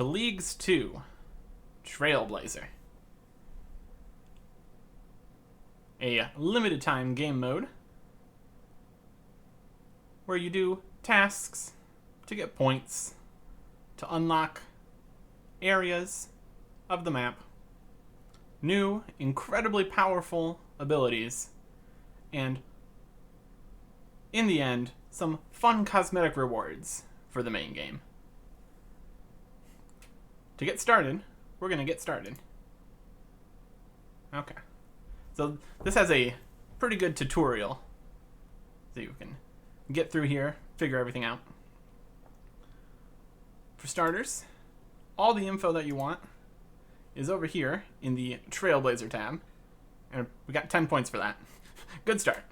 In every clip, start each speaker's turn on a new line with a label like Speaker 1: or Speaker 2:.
Speaker 1: to Leagues 2, Trailblazer. A limited time game mode where you do tasks to get points to unlock areas of the map, new, incredibly powerful abilities, and in the end, some fun cosmetic rewards for the main game. To get started, we're going to get started. Okay. So this has a pretty good tutorial, so you can get through here, figure everything out. For starters, all the info that you want is over here in the Trailblazer tab, and we got 10 points for that. Good start.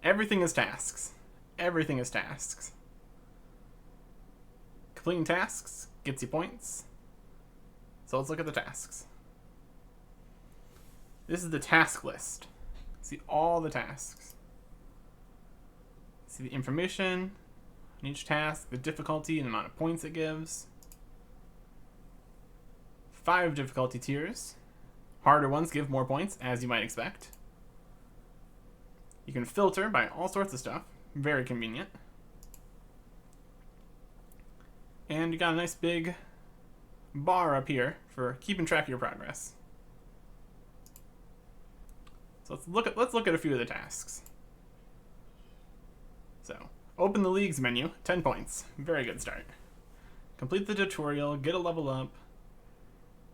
Speaker 1: Everything is tasks. Everything is tasks. Completing tasks gets you points. So let's look at the tasks. This is the task list. See all the tasks. See the information on each task, the difficulty and the amount of points it gives. 5 difficulty tiers. Harder ones give more points, as you might expect. You can filter by all sorts of stuff. Very convenient. And you got a nice big bar up here for keeping track of your progress. So let's look at a few of the tasks. So, open the Leagues menu, 10 points. Very good start. Complete the tutorial, get a level up,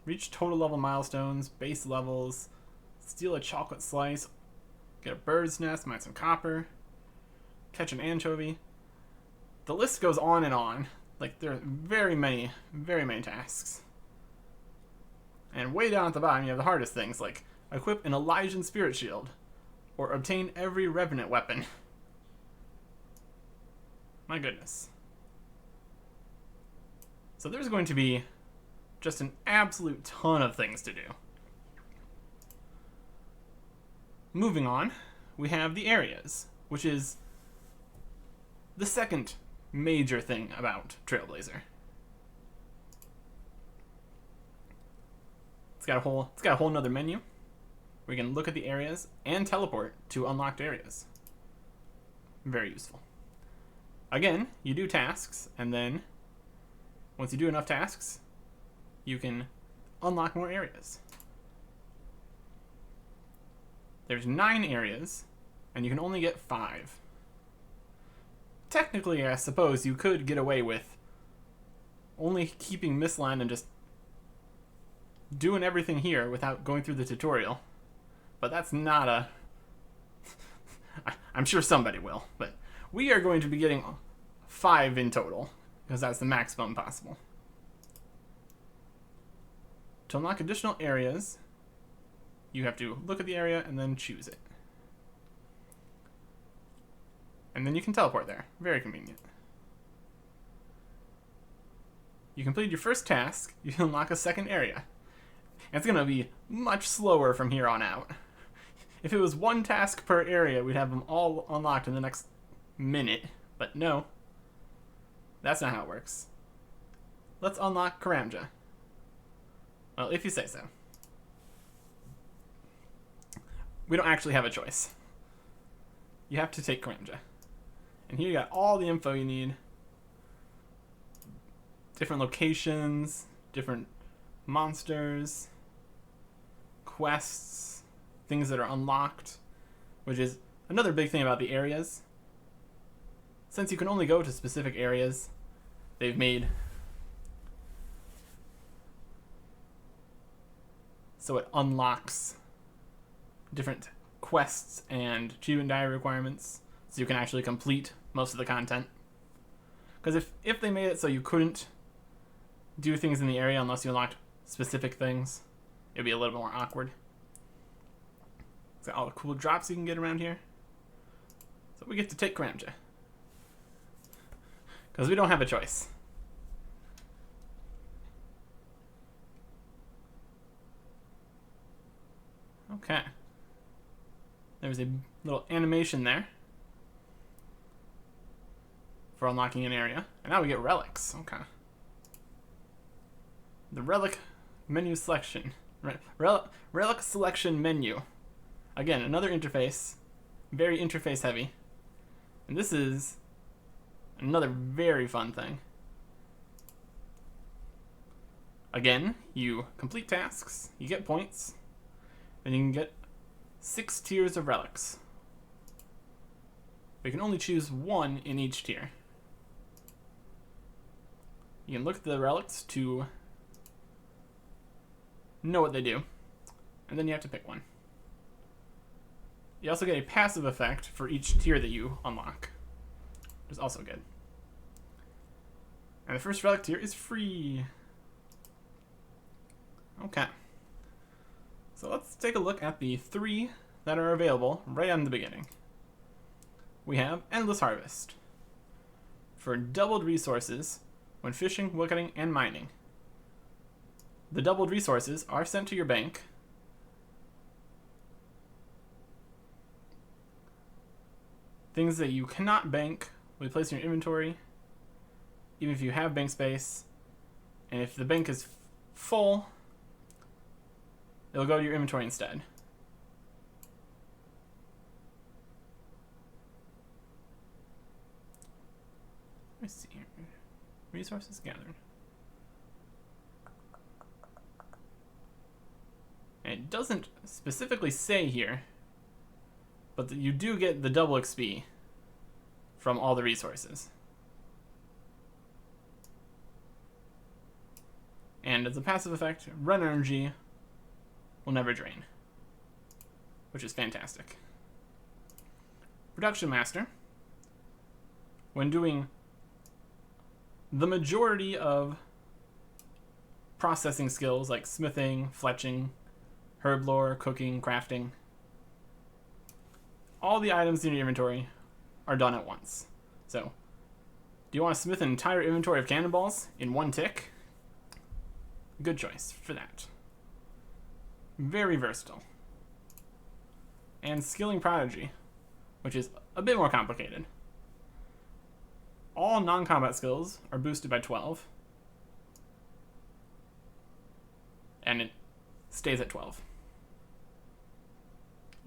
Speaker 1: reach total level milestones, base levels, steal a chocolate slice, get a bird's nest, mine some copper, catch an anchovy. The list goes on and on. Like, there are very many tasks. And way down at the bottom, you have the hardest things, like equip an Elysian Spirit Shield, or obtain every Revenant weapon. My goodness. So there's going to be just an absolute ton of things to do. Moving on, we have the areas, which is the second major thing about Trailblazer. It's got a whole nother menu where you can look at the areas and teleport to unlocked areas. Very useful. Again, you do tasks, and then once you do enough tasks, you can unlock more areas. There's 9 areas, and you can only get 5. Technically, I suppose you could get away with only keeping Mistland and just doing everything here without going through the tutorial. But that's not a... I'm sure somebody will, but we are going to be getting 5 in total, because that's the maximum possible. To unlock additional areas, you have to look at the area and then choose it. And then you can teleport there. Very convenient. You completed your first task, you can unlock a second area. And it's going to be much slower from here on out. If it was 1 task per area, we'd have them all unlocked in the next minute. But no, that's not how it works. Let's unlock Karamja. Well, if you say so. We don't actually have a choice. You have to take Karamja. And here you got all the info you need. Different locations, different monsters, quests, things that are unlocked, which is another big thing about the areas. Since you can only go to specific areas, they've made so it unlocks different quests and achievement diary requirements, so you can actually complete most of the content. Because if they made it so you couldn't do things in the area unless you unlocked specific things, it'd be a little bit more awkward. It's got all the cool drops you can get around here. So we get to take Karamja. Because we don't have a choice. Okay. There's a little animation there for unlocking an area. And now we get relics. Okay. the relic menu selection. Relic selection menu. Again, another interface. Very interface heavy. And this is another very fun thing. Again, you complete tasks, you get points, and you can get 6 tiers of relics. But you can only choose one in each tier. You can look at the relics to know what they do, and then you have to pick one. You also get a passive effect for each tier that you unlock, which is also good. And the first relic tier is free. Okay. So let's take a look at the 3 that are available right in the beginning. We have Endless Harvest for doubled resources when fishing, woodcutting, and mining. The doubled resources are sent to your bank. Things that you cannot bank will be placed in your inventory, even if you have bank space. And if the bank is full, it'll go to your inventory instead. Let me see here. Resources gathered. And it doesn't specifically say here, but you do get the double XP from all the resources. And as a passive effect, run energy will never drain, which is fantastic. Production Master. When doing the majority of processing skills like smithing, fletching, herb lore, cooking, crafting, all the items in your inventory are done at once. So, do you want to smith an entire inventory of cannonballs in one tick? Good choice for that. Very versatile. And Skilling Prodigy, which is a bit more complicated. All non-combat skills are boosted by 12. And it stays at 12.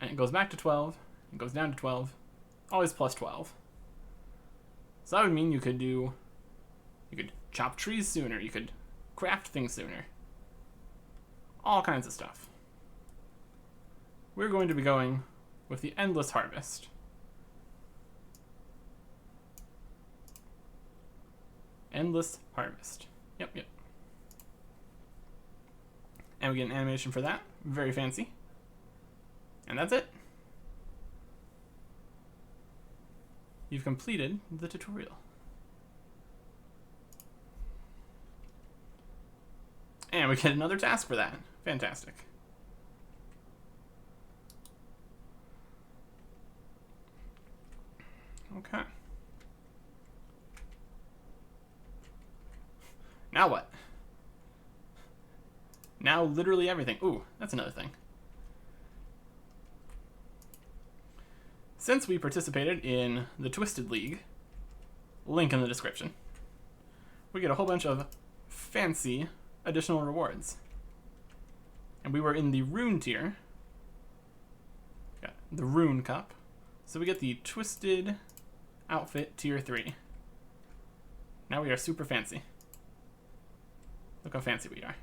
Speaker 1: And it goes back to 12, it goes down to 12, always plus 12. So that would mean you could chop trees sooner, you could craft things sooner. All kinds of stuff. We're going to be going with the Endless Harvest. Endless Harvest. Yep. And we get an animation for that. Very fancy. And that's it. You've completed the tutorial. And we get another task for that. Fantastic. Okay. Now what? Now literally everything. Ooh, that's another thing. Since we participated in the Twisted League, link in the description, we get a whole bunch of fancy additional rewards. And we were in the Rune tier. Got the Rune Cup. So we get the Twisted Outfit Tier 3. Now we are super fancy. Look how fancy we are.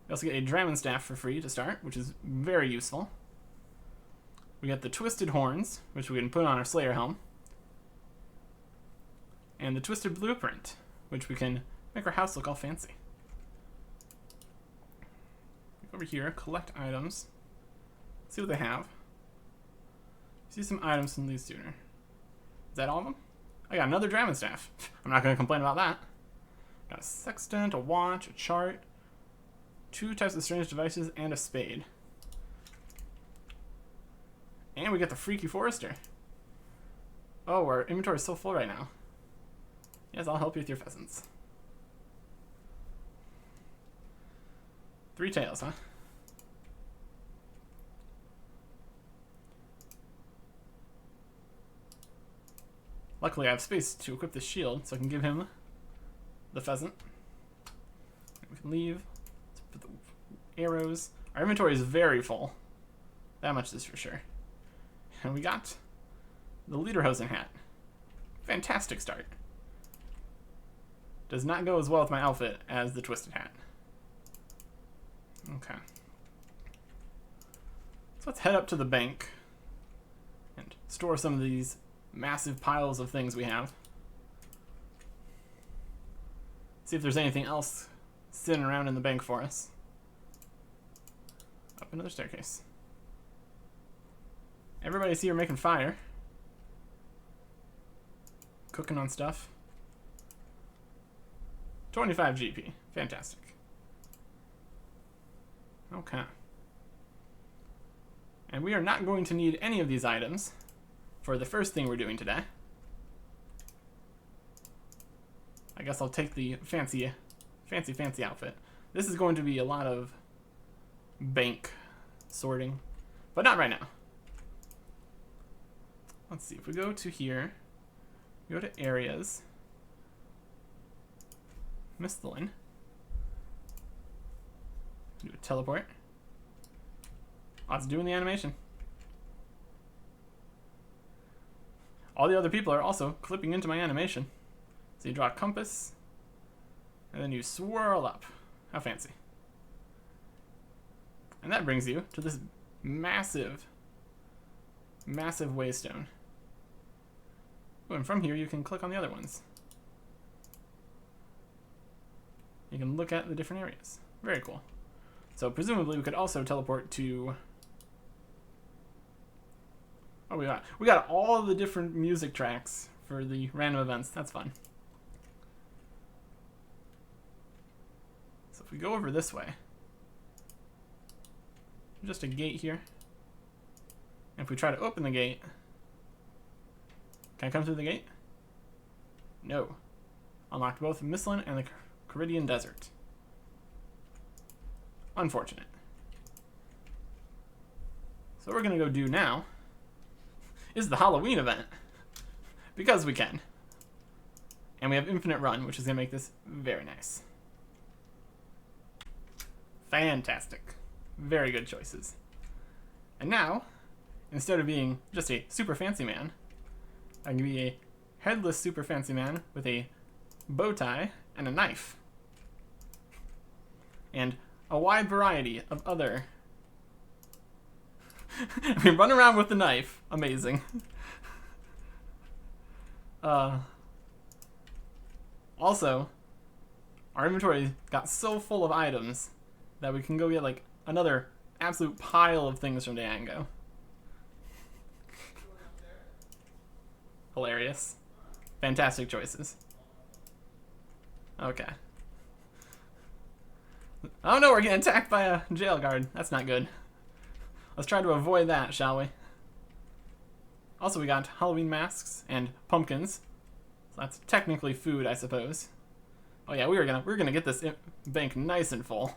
Speaker 1: We also get a Dragon Staff for free to start, which is very useful. We get the Twisted Horns, which we can put on our Slayer Helm. And the Twisted Blueprint, which we can make our house look all fancy. Over here, collect items. See what they have. See some items from these sooner. Is that all of them? I got another Dragon Staff. I'm not going to complain about that. Got a sextant, a watch, a chart, 2 types of strange devices, and a spade. And we get the Freaky Forester. Oh, our inventory is so full right now. Yes, I'll help you with your pheasants. 3 tails, huh? Luckily, I have space to equip the shield, so I can give him the pheasant. We can leave. Let's put the arrows. Our inventory is very full. That much is for sure. And we got the Lederhosen hat. Fantastic start. Does not go as well with my outfit as the twisted hat. Okay. So let's head up to the bank and store some of these massive piles of things we have. See if there's anything else sitting around in the bank for us. Up another staircase. Everybody's here making fire. Cooking on stuff. 25 GP. Fantastic. Okay. And we are not going to need any of these items for the first thing we're doing today. I guess I'll take the fancy outfit. This is going to be a lot of bank sorting, but not right now. Let's see, if we go to here, go to areas, Mistlin, do a teleport. Oh, it's doing the animation. All the other people are also clipping into my animation. So you draw a compass, and then you swirl up. How fancy. And that brings you to this massive waystone. Oh, and from here you can click on the other ones. You can look at the different areas. Very cool. So presumably we could also teleport to... Oh, we got all the different music tracks for the random events. That's fun. So if we go over this way, just a gate here. And if we try to open the gate, can I come through the gate? No. Unlocked both Mistlin and the Caridian Desert. Unfortunate. So what we're going to go do now is the Halloween event. Because we can. And we have infinite run, which is going to make this very nice. Fantastic. Very good choices. And now, instead of being just a super fancy man, I can be a headless super fancy man with a bow tie and a knife. And a wide variety of other... I mean, run around with the knife. Amazing. Also, our inventory got so full of items that we can go get like another absolute pile of things from Diango. Hilarious. Fantastic choices. Okay. Oh no, we're getting attacked by a jail guard. That's not good. Let's try to avoid that, shall we? Also, we got Halloween masks and pumpkins. So that's technically food, I suppose. Oh yeah, we're gonna get this bank nice and full.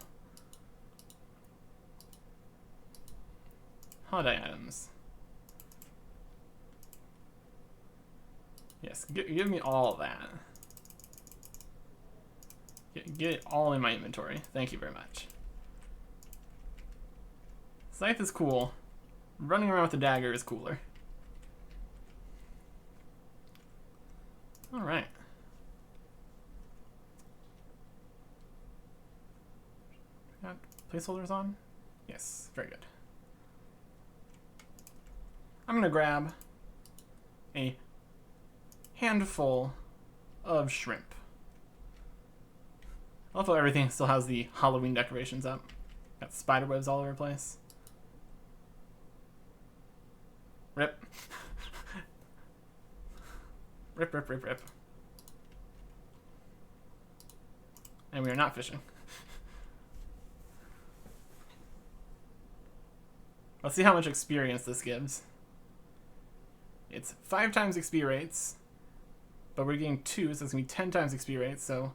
Speaker 1: Holiday items. Yes, give me all of that. Get it all in my inventory. Thank you very much. Scythe is cool. Running around with the dagger is cooler. Alright. Got placeholders on? Yes, very good. I'm gonna grab a handful of shrimp. I love how everything still has the Halloween decorations up. Got spider webs all over the place. Rip. Rip, rip, rip, rip. And we are not fishing. Let's see how much experience this gives. It's 5 times XP rates, but we're getting 2, so it's going to be 10 times XP rates, so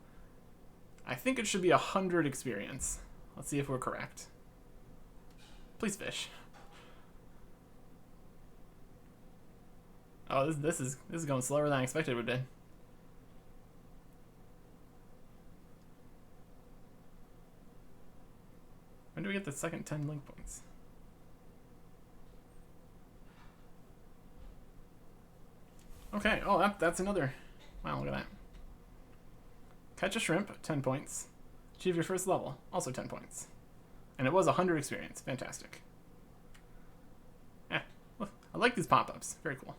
Speaker 1: I think it should be 100 experience. Let's see if we're correct. Please fish. Oh, this is going slower than I expected it would be. do we get the second 10 link points? Okay, oh, that's another. Wow, look at that. Catch a shrimp, 10 points. Achieve your first level, also 10 points. And it was 100 experience. Fantastic. Yeah, look, I like these pop-ups. Very cool.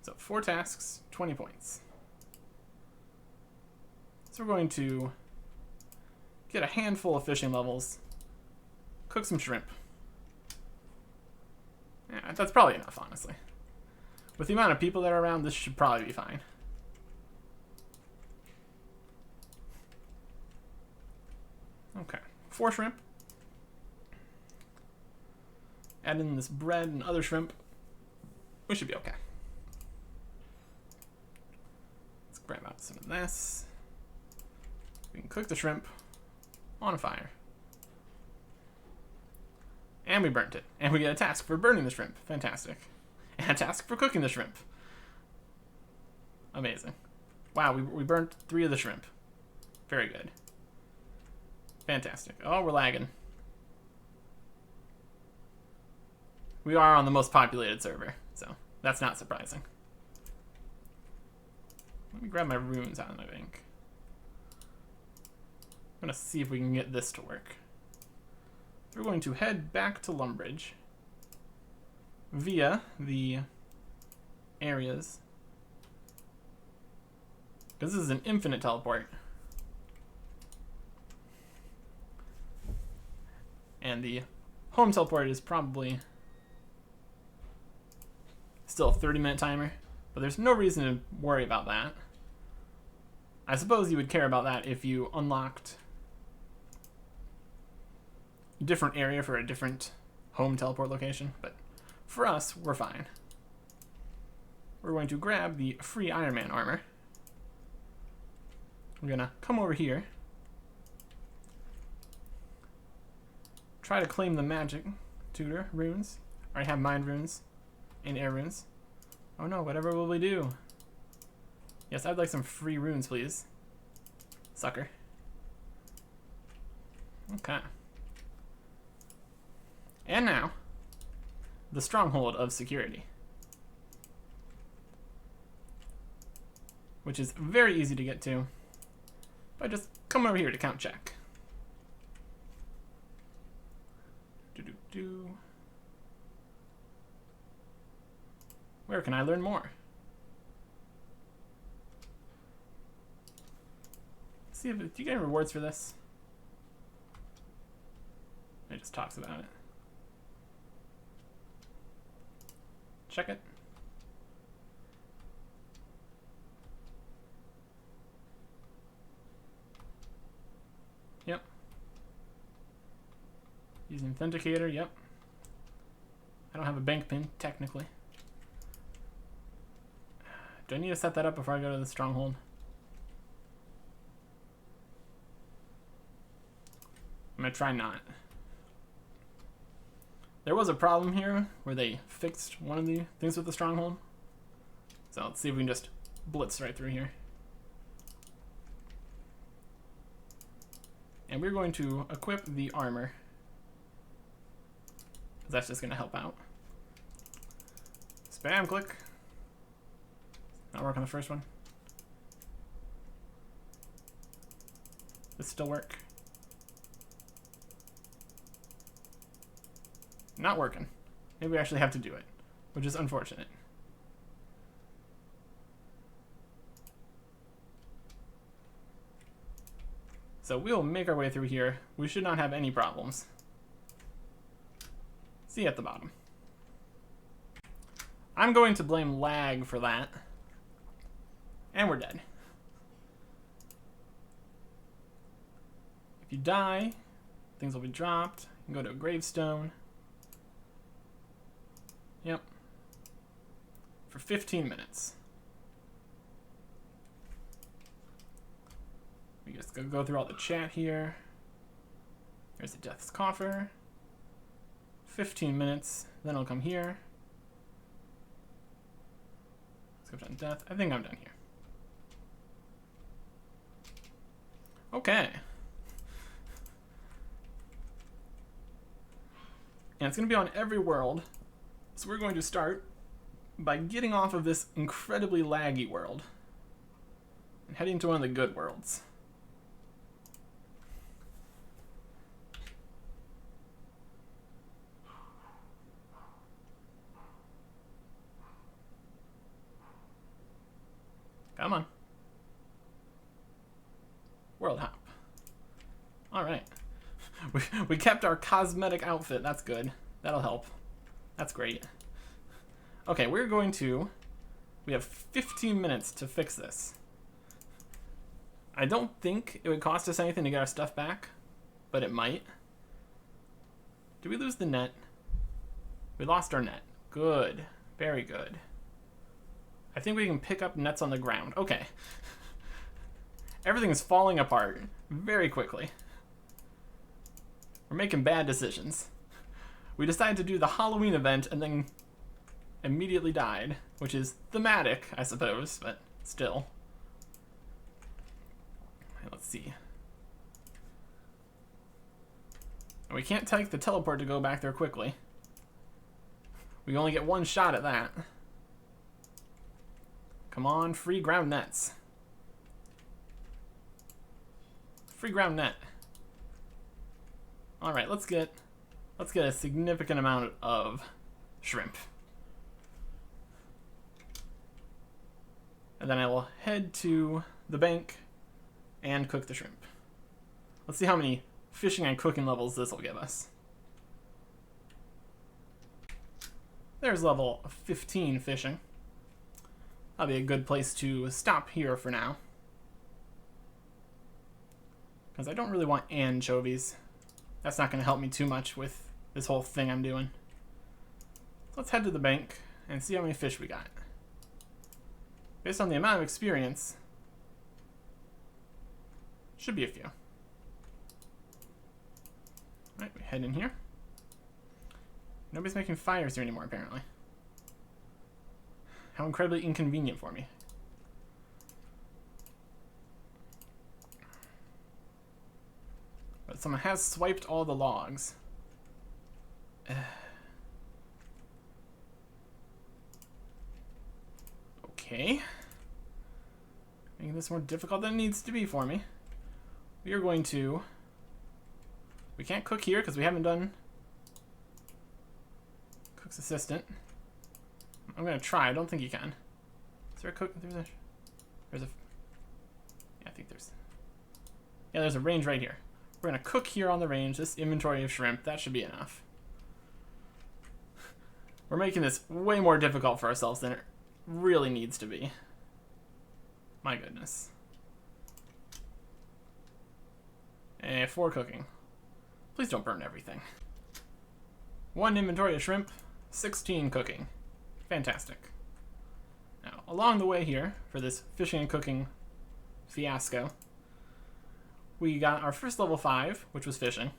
Speaker 1: So 4 tasks, 20 points. So we're going to get a handful of fishing levels, cook some shrimp. Yeah, that's probably enough, honestly. With the amount of people that are around, this should probably be fine. Okay, 4 shrimp. Add in this bread and other shrimp. We should be okay. Let's grab out some of this. We can cook the shrimp on a fire. And we burnt it. And we get a task for burning the shrimp. Fantastic. And a task for cooking the shrimp. Amazing. Wow, we burnt 3 of the shrimp. Very good. Fantastic. Oh, we're lagging. We are on the most populated server, so that's not surprising. Let me grab my runes out of my bank. I'm going to see if we can get this to work. We're going to head back to Lumbridge via the areas, because this is an infinite teleport. And the home teleport is probably still a 30-minute timer, but there's no reason to worry about that. I suppose you would care about that if you unlocked a different area for a different home teleport location, but for us, we're fine. We're going to grab the free Iron Man armor. We're gonna come over here, try to claim the magic tutor runes. I already have mind runes and air runes. Oh no, whatever will we do? Yes, I'd like some free runes, please. Sucker. Okay. And now, the stronghold of security, which is very easy to get to by just coming over here to count check. Where can I learn more? See if do you get any rewards for this? It just talks about it. Check it. Yep. Using Authenticator, yep. I don't have a bank pin, technically. Do I need to set that up before I go to the stronghold? I'm gonna try not. There was a problem here where they fixed one of the things with the stronghold. So let's see if we can just blitz right through here. And we're going to equip the armor, that's just gonna help out. Spam click. Not work on the first one. This still work? Not working. Maybe we actually have to do it, which is unfortunate. So we'll make our way through here. We should not have any problems. See you at the bottom. I'm going to blame lag for that. And we're dead. If you die, things will be dropped. You can go to a gravestone. Yep. For 15 minutes. We just go through all the chat here. There's the Death's Coffer. 15 minutes. Then I'll come here. Let's go down Death. I think I'm done here. Okay. And it's going to be on every world. So we're going to start by getting off of this incredibly laggy world and heading to one of the good worlds. Come on. World hop. Alright. We kept our cosmetic outfit. That's good. That'll help. That's great. Okay, we have 15 minutes to fix this. I don't think it would cost us anything to get our stuff back, but it might. Did we lose the net? We lost our net. Good. Very good. I think we can pick up nets on the ground. Okay. Everything is falling apart very quickly. We're making bad decisions. We decided to do the Halloween event and then immediately died, which is thematic, I suppose, but still. Okay, let's see. And we can't take the teleport to go back there quickly. We only get one shot at that. Come on, free ground nets. Free ground net. All right, let's get a significant amount of shrimp. And then I will head to the bank and cook the shrimp. Let's see how many fishing and cooking levels this will give us. There's level 15 fishing. That'll be a good place to stop here for now. Because I don't really want anchovies. That's not going to help me too much with this whole thing I'm doing. So let's head to the bank and see how many fish we got. Based on the amount of experience, should be a few. Alright, we head in here. Nobody's making fires here anymore, apparently. How incredibly inconvenient for me. But someone has swiped all the logs. Okay. Making this more difficult than it needs to be for me. We are going to... We can't cook here because we haven't done cook's assistant. I'm going to try. I don't think you can. Is there a cook? There's a... Yeah, I think there's... Yeah, there's a range right here. We're going to cook here on the range. This inventory of shrimp, that should be enough. We're making this way more difficult for ourselves than it really needs to be. My goodness. And 4 cooking. Please don't burn everything. 1 inventory of shrimp, 16 cooking. Fantastic. Now, along the way here, for this fishing and cooking fiasco, we got our first level 5, which was fishing.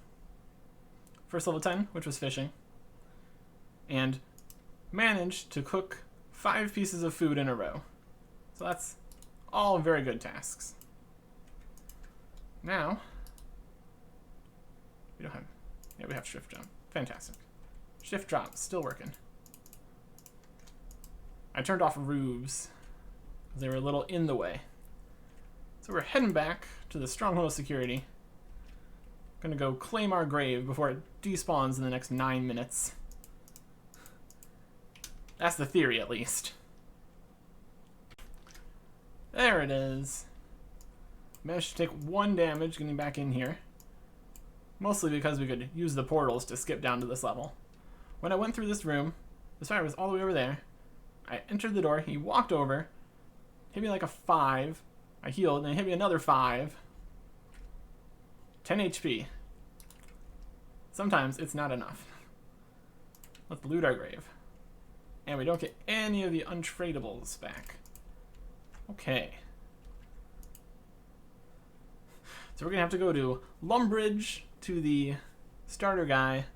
Speaker 1: First level 10, which was fishing. And managed to cook 5 pieces of food in a row. So that's all very good tasks. Now, we don't have... Yeah, we have shift jump. Fantastic. Shift drop, still working. I turned off roofs because they were a little in the way. So we're heading back to the stronghold of security. Gonna go claim our grave before it despawns in the next 9 minutes. That's the theory, at least. There it is. Managed to take 1 damage getting back in here. Mostly because we could use the portals to skip down to this level. When I went through this room, the fire was all the way over there. I entered the door, he walked over, hit me like a 5. I healed, and he hit me another 5. 10 HP. Sometimes it's not enough. Let's loot our grave. And we don't get any of the untradables back. Okay. So we're gonna have to go to Lumbridge to the starter guy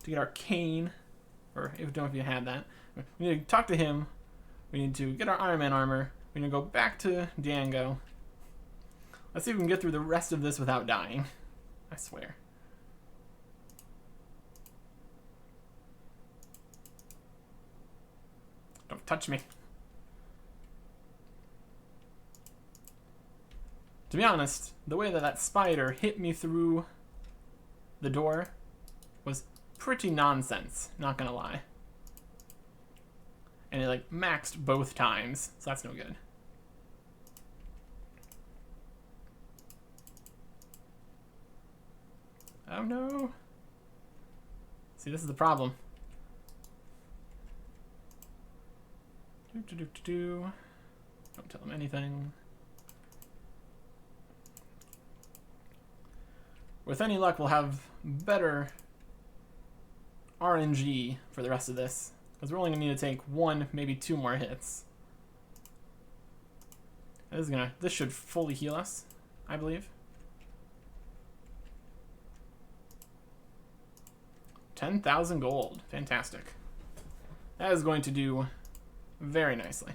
Speaker 1: to get our cane, or if don't know if you had that. We need to talk to him. We need to get our Iron Man armor. We need to go back to Django. Let's see if we can get through the rest of this without dying. I swear. Don't touch me. To be honest, the way that that spider hit me through the door was pretty nonsense, not gonna lie. And it like maxed both times, so that's no good. Oh no. See, this is the problem. Don't tell him anything. With any luck, we'll have better RNG for the rest of this, because we're only gonna need to take 1, maybe 2 more hits. This should fully heal us, I believe. 10,000 gold, fantastic. That is going to do very nicely.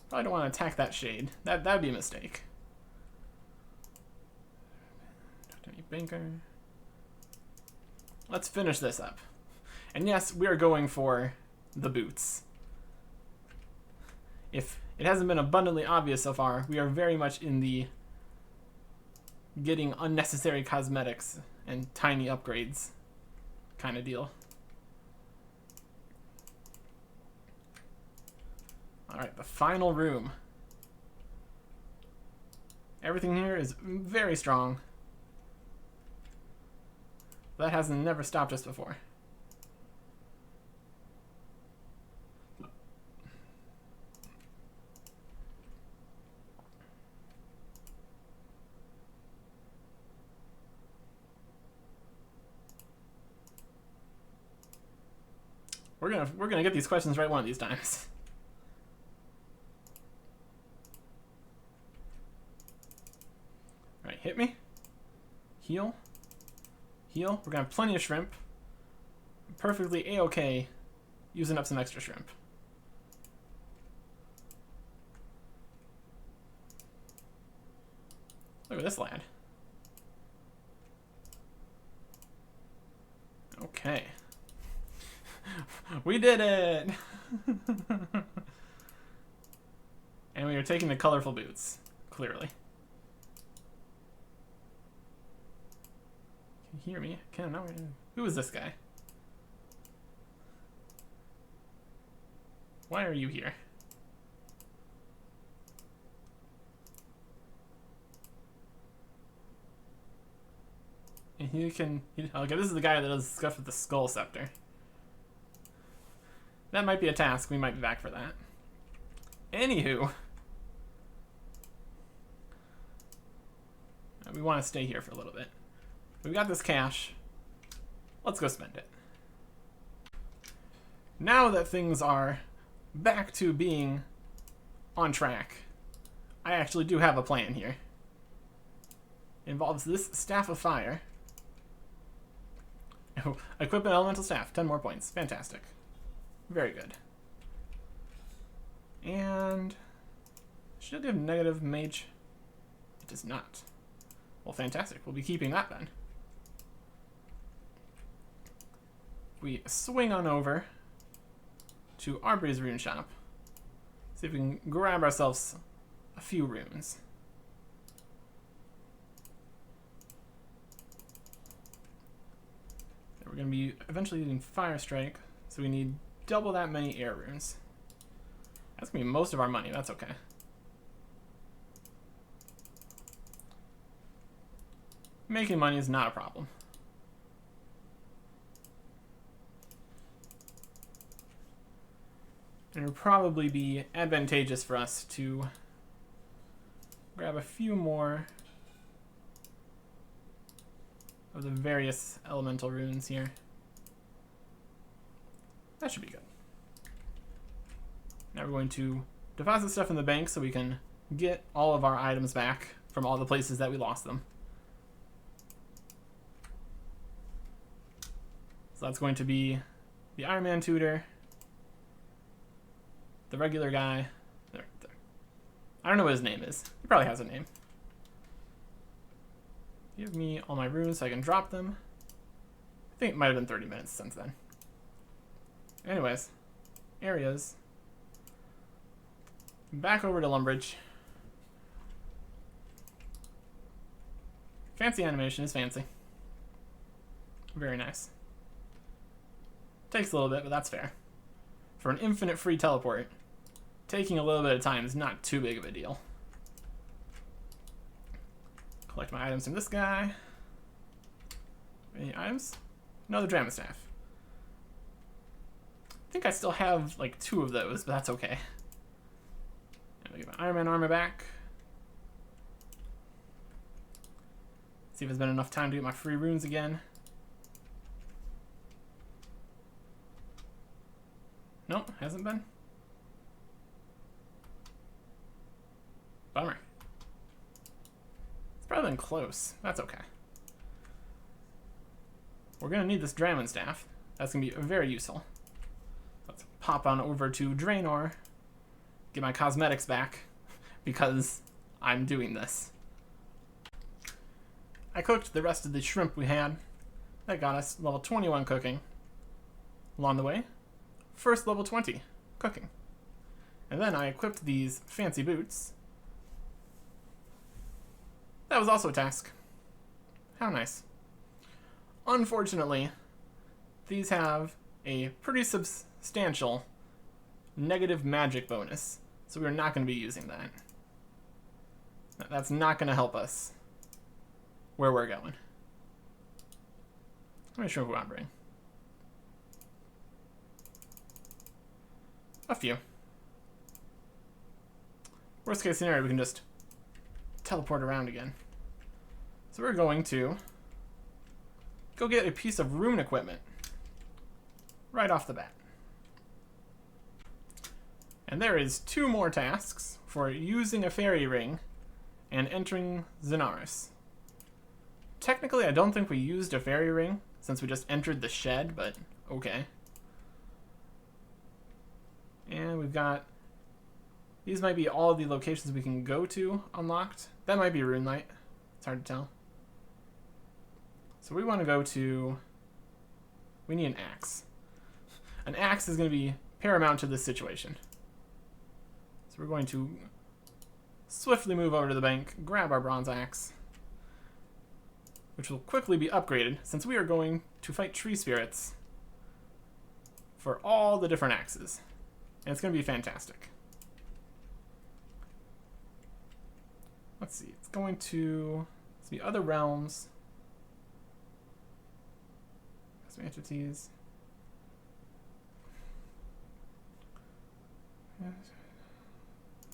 Speaker 1: Probably don't want to attack that shade. That'd be a mistake. Banker. Let's finish this up. And yes, we are going for the boots. If it hasn't been abundantly obvious so far, we are very much in the getting unnecessary cosmetics and tiny upgrades kind of deal. Alright, the final room. Everything here is very strong. That has never stopped us before. We're gonna get these questions right one of these times. All right, hit me. Heal. Heal. We're gonna have plenty of shrimp. Perfectly a-okay using up some extra shrimp. Look at this lad. Okay. We did it! And we are taking the colorful boots, clearly. Can you hear me? Can no. Who is this guy? Why are you here? And okay, this is the guy that does stuff with the skull scepter. That might be a task. We might be back for that. Anywho. We want to stay here for a little bit. We got this cash. Let's go spend it. Now that things are back to being on track, I actually do have a plan here. It involves this Staff of Fire. Oh, equip an elemental staff. 10 more points. Fantastic. Very good. And should it have negative mage? It does not. Well, fantastic. We'll be keeping that then. We swing on over to Aubrey's rune shop. See if we can grab ourselves a few runes. We're going to be eventually using Fire Strike, so we need double that many air runes. That's going to be most of our money. That's okay. Making money is not a problem. It would probably be advantageous for us to grab a few more of the various elemental runes here. That should be good. Now we're going to deposit stuff in the bank so we can get all of our items back from all the places that we lost them. So that's going to be the Iron Man tutor, the regular guy, I don't know what his name is. He probably has a name. Give me all my runes so I can drop them. I think it might have been 30 minutes since then. Anyways, areas. Back over to Lumbridge. Fancy animation is fancy. Very nice. Takes a little bit, but that's fair. For an infinite free teleport, taking a little bit of time is not too big of a deal. Collect my items from this guy. Any items? No, the Drama Staff. I think I still have like 2 of those, but that's okay. And I'll get my Iron Man armor back. See if it's been enough time to get my free runes again. Nope, hasn't been. Bummer. It's probably been close. That's okay. We're gonna need this Dragon Staff. That's gonna be very useful. Let's pop on over to Draenor, get my cosmetics back, because I'm doing this. I cooked the rest of the shrimp we had. That got us level 21 cooking. Along the way, first level 20 cooking. And then I equipped these fancy boots. That was also a task. How nice. Unfortunately, these have a pretty substantial negative magic bonus, so we're not going to be using that. That's not going to help us where we're going. How many shrimp we want to bring? A few. Worst case scenario, we can just teleport around again. So we're going to go get a piece of rune equipment right off the bat. And there is 2 more tasks for using a fairy ring and entering Zenaris. Technically, I don't think we used a fairy ring since we just entered the shed, but okay. And we've got, these might be all of the locations we can go to unlocked. That might be Runelight. It's hard to tell. So we want to go to, we need an axe. An axe is going to be paramount to this situation. So we're going to swiftly move over to the bank, grab our bronze axe, which will quickly be upgraded since we are going to fight tree spirits for all the different axes. And it's going to be fantastic. Let's see, it's going to, let's be other realms. Some entities.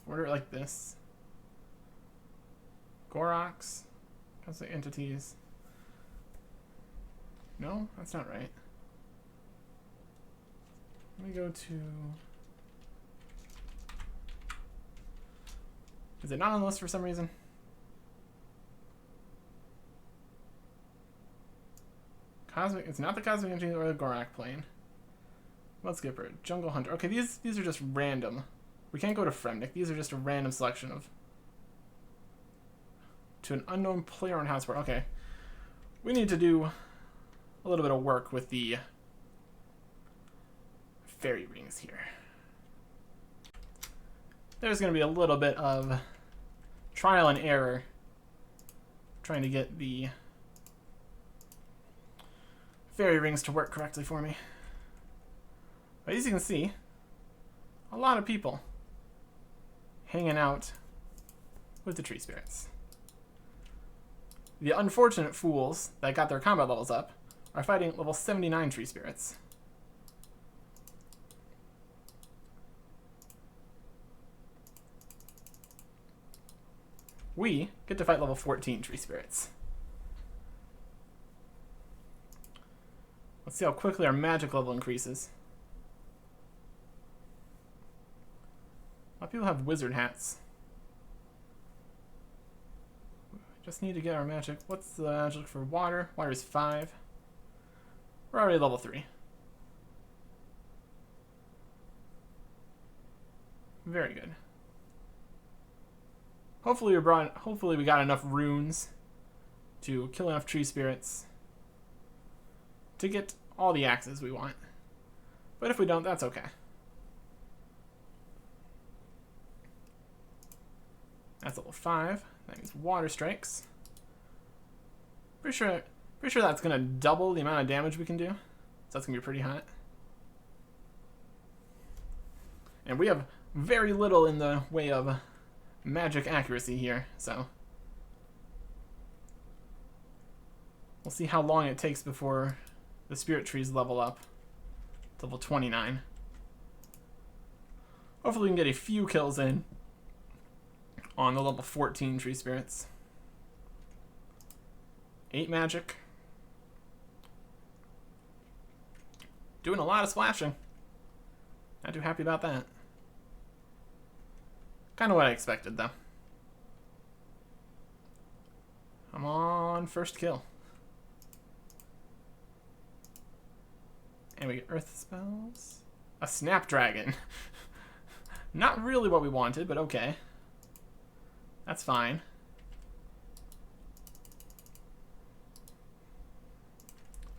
Speaker 1: Order it like this. Goroks. Cosmic entities. No, that's not right. Let me go to... Is it not on the list for some reason? Cosmic, it's not the Cosmic Entity or the Gorak Plane. Let's skip it. Jungle Hunter. Okay, these are just random. We can't go to Fremnik. These are just a random selection of... To an unknown player on Houseport. Okay. We need to do a little bit of work with the fairy rings here. There's going to be a little bit of trial and error trying to get the fairy rings to work correctly for me. But as you can see, a lot of people hanging out with the tree spirits. The unfortunate fools that got their combat levels up are fighting level 79 tree spirits. We get to fight level 14 tree spirits. Let's see how quickly our magic level increases. A lot of people have wizard hats. Just need to get our magic. What's the magic for water? Water is 5. We're already level 3. Very good. Hopefully we got enough runes to kill enough tree spirits to get all the axes we want. But if we don't, that's okay. That's level 5. That means water strikes. Pretty sure that's gonna double the amount of damage we can do. So that's gonna be pretty hot. And we have very little in the way of magic accuracy here, so we'll see how long it takes before the spirit trees level up to level 29. Hopefully we can get a few kills in on the level 14 tree spirits. 8 magic. Doing a lot of splashing. Not too happy about that. Kind of what I expected, though. Come on, first kill. And we get earth spells. A snapdragon. Not really what we wanted, but okay. That's fine.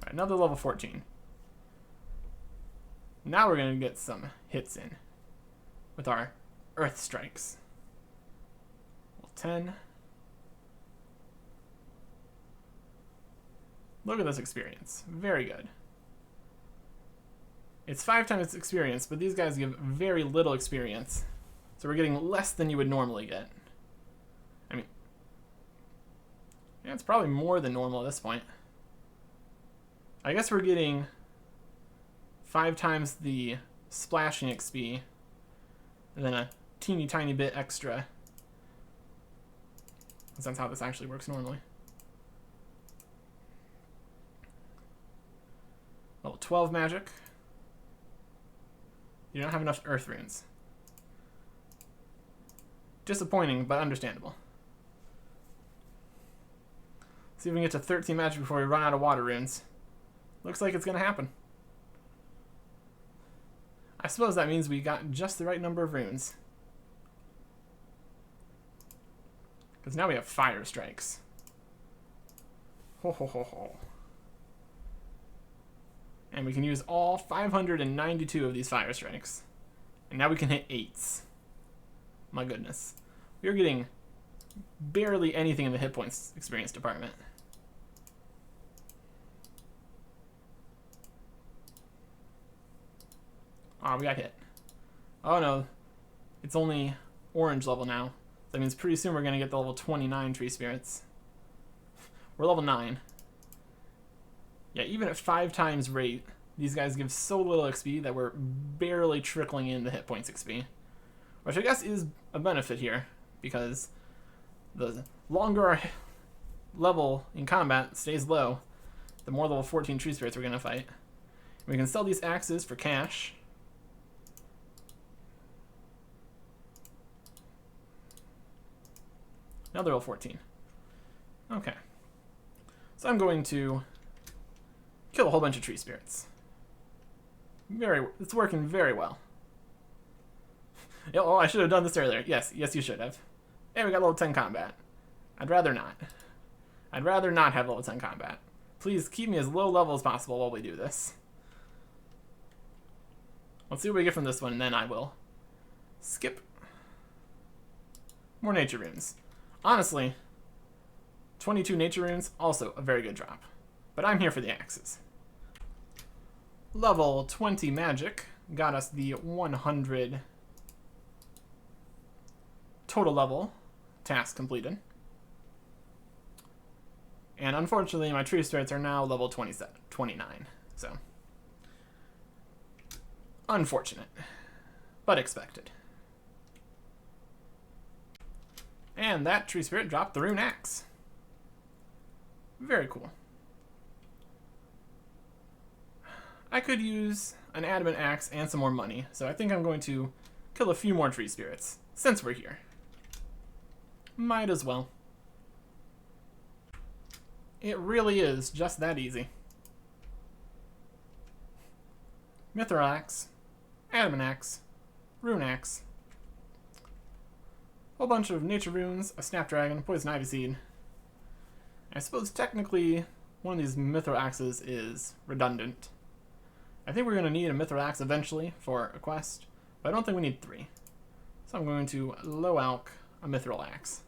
Speaker 1: All right, another level 14. Now we're going to get some hits in with our earth strikes. Level 10. Look at this experience. Very good. It's 5 times experience, but these guys give very little experience. So we're getting less than you would normally get. I mean, yeah, it's probably more than normal at this point. I guess we're getting 5 times the splashing XP, and then a teeny tiny bit extra. That's how this actually works normally. Level 12 magic. You don't have enough earth runes. Disappointing, but understandable. See if we can get to 13 magic before we run out of water runes. Looks like it's going to happen. I suppose that means we got just the right number of runes. Because now we have fire strikes. Ho ho ho ho. And we can use all 592 of these fire strikes. And now we can hit 8s. My goodness. We are getting barely anything in the hit points experience department. Oh, we got hit. Oh no. It's only orange level now. That means pretty soon we're going to get the level 29 tree spirits. We're level 9. Yeah, even at 5 times rate, these guys give so little XP that we're barely trickling in the hit points XP. Which I guess is a benefit here, because the longer our level in combat stays low, the more level 14 tree spirits we're going to fight. We can sell these axes for cash. Another level 14. Okay. So I'm going to kill a whole bunch of tree spirits. It's working very well. Oh, I should have done this earlier. Yes, you should have. And we got level 10 combat. I'd rather not. I'd rather not have level 10 combat. Please keep me as low level as possible while we do this. Let's see what we get from this one, and then I will skip. More nature runes. Honestly, 22 nature runes, also a very good drop. But I'm here for the axes. Level 20 magic got us the 100 total level task completed. And unfortunately, my tree spirits are now level 29. So, unfortunate, but expected. And that tree spirit dropped the rune axe. Very cool. I could use an adamant axe and some more money, so I think I'm going to kill a few more tree spirits, since we're here. Might as well. It really is just that easy. Mithril axe, adamant axe, rune axe. whole bunch of nature runes, a snapdragon, poison ivy seed. I suppose technically one of these mithril axes is redundant. I think we're going to need a mithril axe eventually for a quest, but I don't think we need 3. So I'm going to low alch a mithril axe.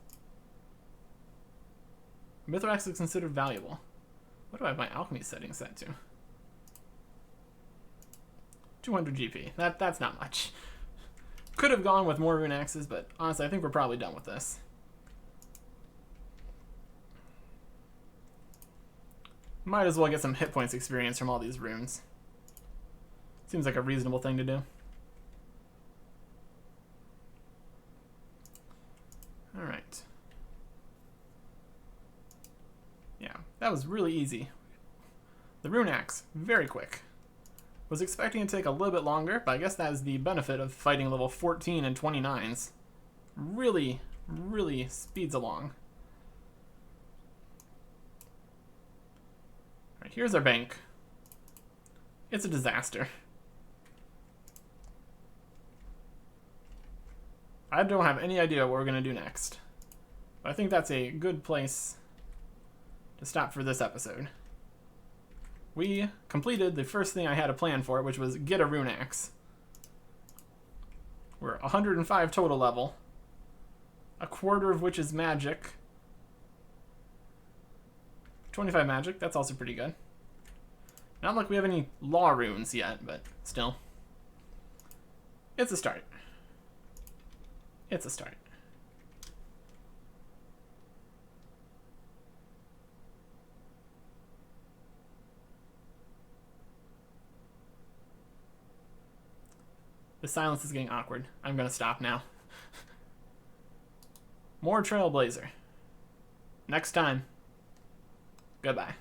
Speaker 1: Mithril axe is considered valuable. What do I have my alchemy settings set to? 200 GP. That's not much. Could have gone with more rune axes, but honestly I think we're probably done with this. Might as well get some hit points experience from all these runes. Seems like a reasonable thing to do. Alright. Yeah, that was really easy. The rune axe, very quick. Was expecting it to take a little bit longer, but I guess that is the benefit of fighting level 14 and 29s. Really, really speeds along. Alright, here's our bank. It's a disaster. I don't have any idea what we're going to do next. But I think that's a good place to stop for this episode. We completed the first thing I had a plan for, which was get a rune axe. We're 105 total level. A quarter of which is magic. 25 magic, that's also pretty good. Not like we have any law runes yet, but still. It's a start. It's a start. The silence is getting awkward. I'm gonna stop now. More Trailblazer. Next time. Goodbye.